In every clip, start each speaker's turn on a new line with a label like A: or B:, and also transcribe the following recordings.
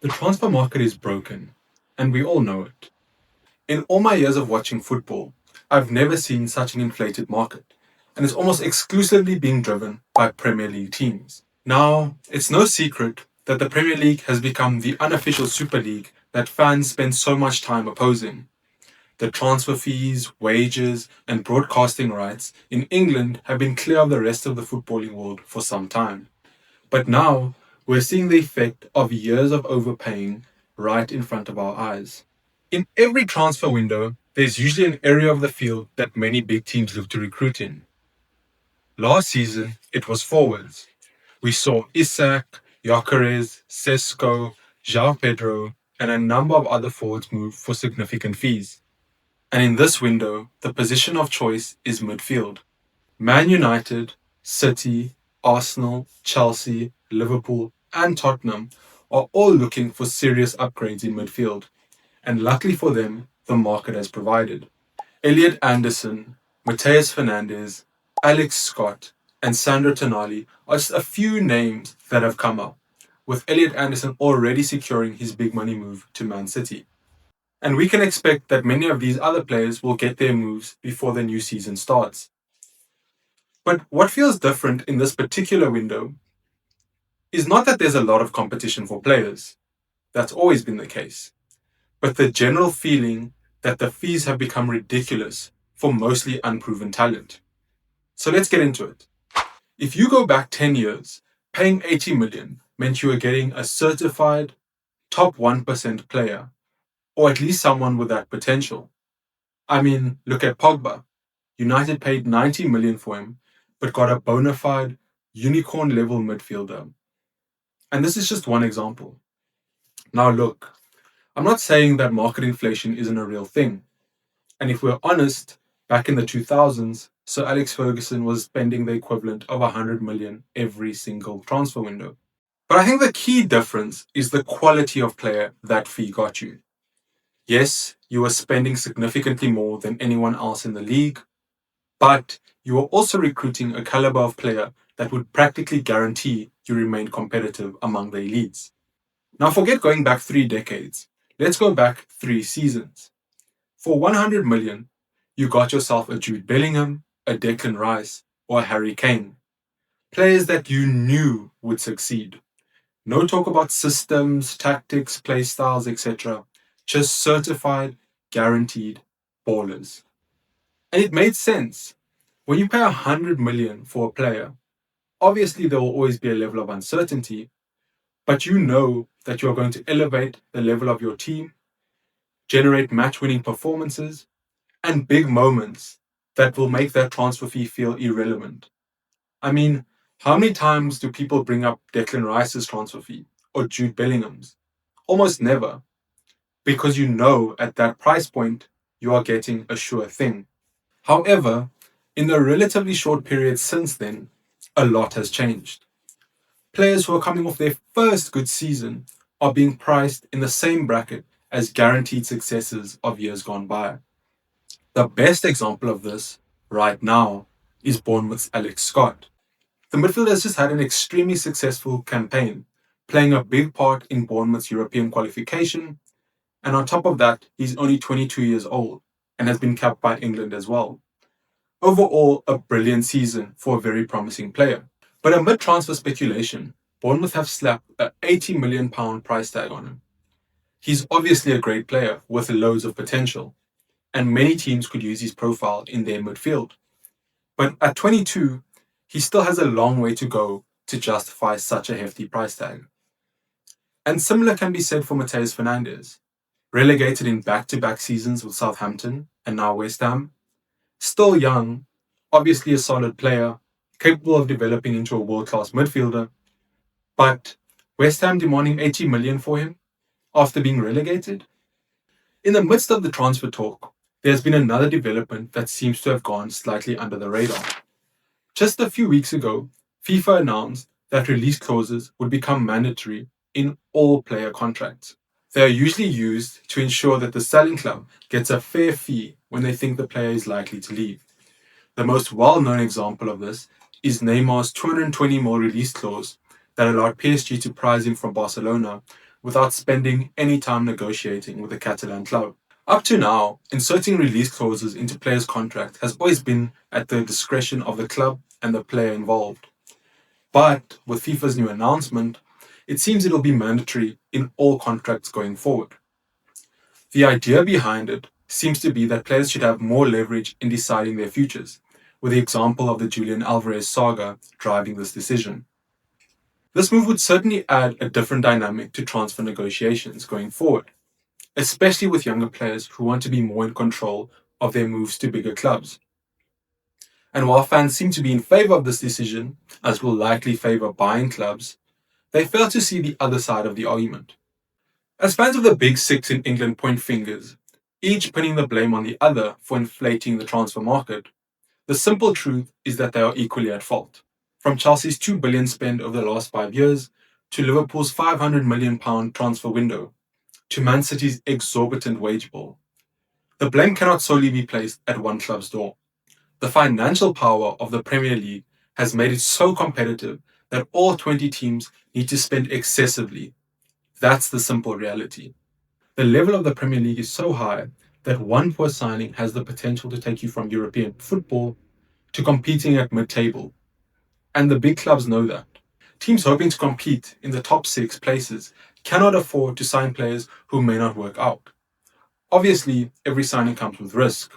A: The transfer market is broken, and we all know it. In all my years of watching football, I've never seen such an inflated market, and it's almost exclusively being driven by Premier League teams. Now, it's no secret that the Premier League has become the unofficial Super League that fans spend so much time opposing. The transfer fees, wages, and broadcasting rights in England have been clear of the rest of the footballing world for some time. But now, we're seeing the effect of years of overpaying right in front of our eyes. In every transfer window, there's usually an area of the field that many big teams look to recruit in. Last season, it was forwards. We saw Isak, Gyökeres, Sesko, João Pedro, and a number of other forwards move for significant fees. And in this window, the position of choice is midfield. Man United, City, Arsenal, Chelsea, Liverpool, and Tottenham are all looking for serious upgrades in midfield. And luckily for them, the market has provided. Elliot Anderson, Mateus Fernandes, Alex Scott, and Sandro Tonali are just a few names that have come up, with Elliot Anderson already securing his big money move to Man City. And we can expect that many of these other players will get their moves before the new season starts. But what feels different in this particular window is not that there's a lot of competition for players. That's always been the case. But the general feeling that the fees have become ridiculous for mostly unproven talent. So let's get into it. If you go back 10 years, paying 80 million meant you were getting a certified top 1% player, or at least someone with that potential. I mean, look at Pogba. United paid 90 million for him, but got a bona fide unicorn level midfielder. And this is just one example. Now, look, I'm not saying that market inflation isn't a real thing. And if we're honest, back in the 2000s, Sir Alex Ferguson was spending the equivalent of 100 million every single transfer window. But I think the key difference is the quality of player that fee got you. Yes, you were spending significantly more than anyone else in the league, but you were also recruiting a caliber of player that would practically guarantee you remain competitive among the elites. Now, forget going back 3 decades. Let's go back 3 seasons. For 100 million, you got yourself a Jude Bellingham, a Declan Rice, or a Harry Kane. Players that you knew would succeed. No talk about systems, tactics, play styles, etc. Just certified, guaranteed ballers. And it made sense. When you pay 100 million for a player, obviously there will always be a level of uncertainty, but you know that you're going to elevate the level of your team, generate match winning performances, and big moments that will make that transfer fee feel irrelevant. I mean, how many times do people bring up Declan Rice's transfer fee or Jude Bellingham's? Almost never, because you know at that price point you are getting a sure thing. However, in the relatively short period since then, a lot has changed. Players who are coming off their first good season are being priced in the same bracket as guaranteed successes of years gone by. The best example of this right now is Bournemouth's Alex Scott. The midfielder has just had an extremely successful campaign, playing a big part in Bournemouth's European qualification, and on top of that, he's only 22 years old and has been capped by England as well. Overall, a brilliant season for a very promising player. But amid transfer speculation, Bournemouth have slapped a £80 million price tag on him. He's obviously a great player with loads of potential, and many teams could use his profile in their midfield. But at 22, he still has a long way to go to justify such a hefty price tag. And similar can be said for Mateus Fernandes, relegated in back-to-back seasons with Southampton and now West Ham. Still young, obviously a solid player, capable of developing into a world-class midfielder, but West Ham demanding 80 million for him after being relegated? In the midst of the transfer talk, there's been another development that seems to have gone slightly under the radar. Just a few weeks ago, FIFA announced that release clauses would become mandatory in all player contracts. They are usually used to ensure that the selling club gets a fair fee when they think the player is likely to leave. The most well-known example of this is Neymar's 220 mil release clause that allowed PSG to prize him from Barcelona without spending any time negotiating with the Catalan club. Up to now, inserting release clauses into players' contracts has always been at the discretion of the club and the player involved. But with FIFA's new announcement, it seems it'll be mandatory in all contracts going forward. The idea behind it seems to be that players should have more leverage in deciding their futures, with the example of the Julian Alvarez saga driving this decision. This move would certainly add a different dynamic to transfer negotiations going forward, especially with younger players who want to be more in control of their moves to bigger clubs. And while fans seem to be in favour of this decision, as will likely favour buying clubs, they fail to see the other side of the argument. As fans of the Big Six in England point fingers, each pinning the blame on the other for inflating the transfer market, the simple truth is that they are equally at fault. From Chelsea's £2 billion spend over the last 5 years, to Liverpool's £500 million transfer window, to Man City's exorbitant wage bill, the blame cannot solely be placed at one club's door. The financial power of the Premier League has made it so competitive that all 20 teams need to spend excessively. That's the simple reality. The level of the Premier League is so high that one poor signing has the potential to take you from European football to competing at mid-table. And the big clubs know that. Teams hoping to compete in the top 6 places cannot afford to sign players who may not work out. Obviously, every signing comes with risk,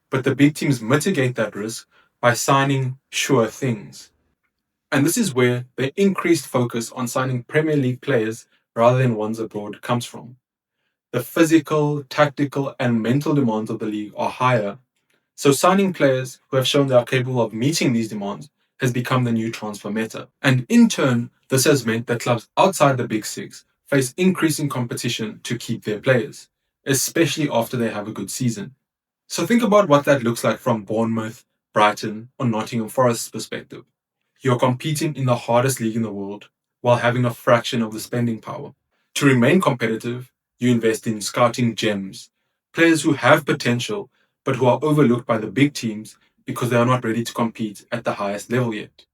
A: but the big teams mitigate that risk by signing sure things. And this is where the increased focus on signing Premier League players rather than ones abroad comes from. The physical, tactical, and mental demands of the league are higher, so signing players who have shown they are capable of meeting these demands has become the new transfer meta. And in turn, this has meant that clubs outside the Big Six face increasing competition to keep their players, especially after they have a good season. So think about what that looks like from Bournemouth, Brighton, or Nottingham Forest's perspective. You're competing in the hardest league in the world while having a fraction of the spending power. To remain competitive, you invest in scouting gems, players who have potential but who are overlooked by the big teams because they are not ready to compete at the highest level yet.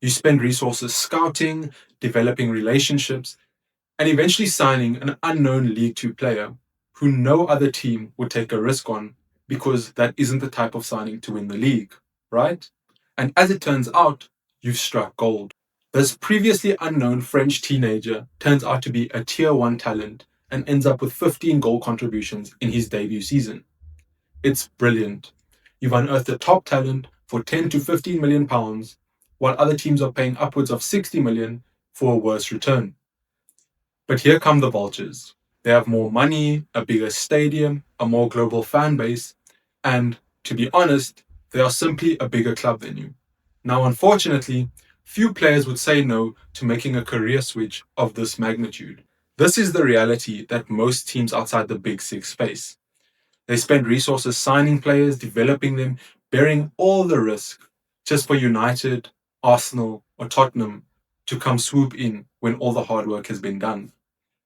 A: You spend resources scouting, developing relationships, and eventually signing an unknown League Two player who no other team would take a risk on because that isn't the type of signing to win the league, right? And as it turns out, you've struck gold. This previously unknown French teenager turns out to be a tier 1 talent and ends up with 15 goal contributions in his debut season. It's brilliant. You've unearthed a top talent for 10 to 15 million pounds, while other teams are paying upwards of 60 million for a worse return. But here come the vultures. They have more money, a bigger stadium, a more global fan base, and, to be honest, they are simply a bigger club than you. Now, unfortunately, few players would say no to making a career switch of this magnitude. This is the reality that most teams outside the Big Six face. They spend resources signing players, developing them, bearing all the risk, just for United, Arsenal, or Tottenham to come swoop in when all the hard work has been done.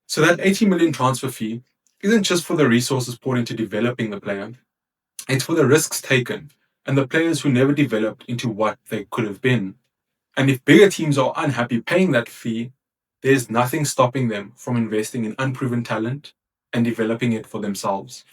A: So that 80 million transfer fee isn't just for the resources poured into developing the player, it's for the risks taken and the players who never developed into what they could have been. And if bigger teams are unhappy paying that fee, there's nothing stopping them from investing in unproven talent and developing it for themselves.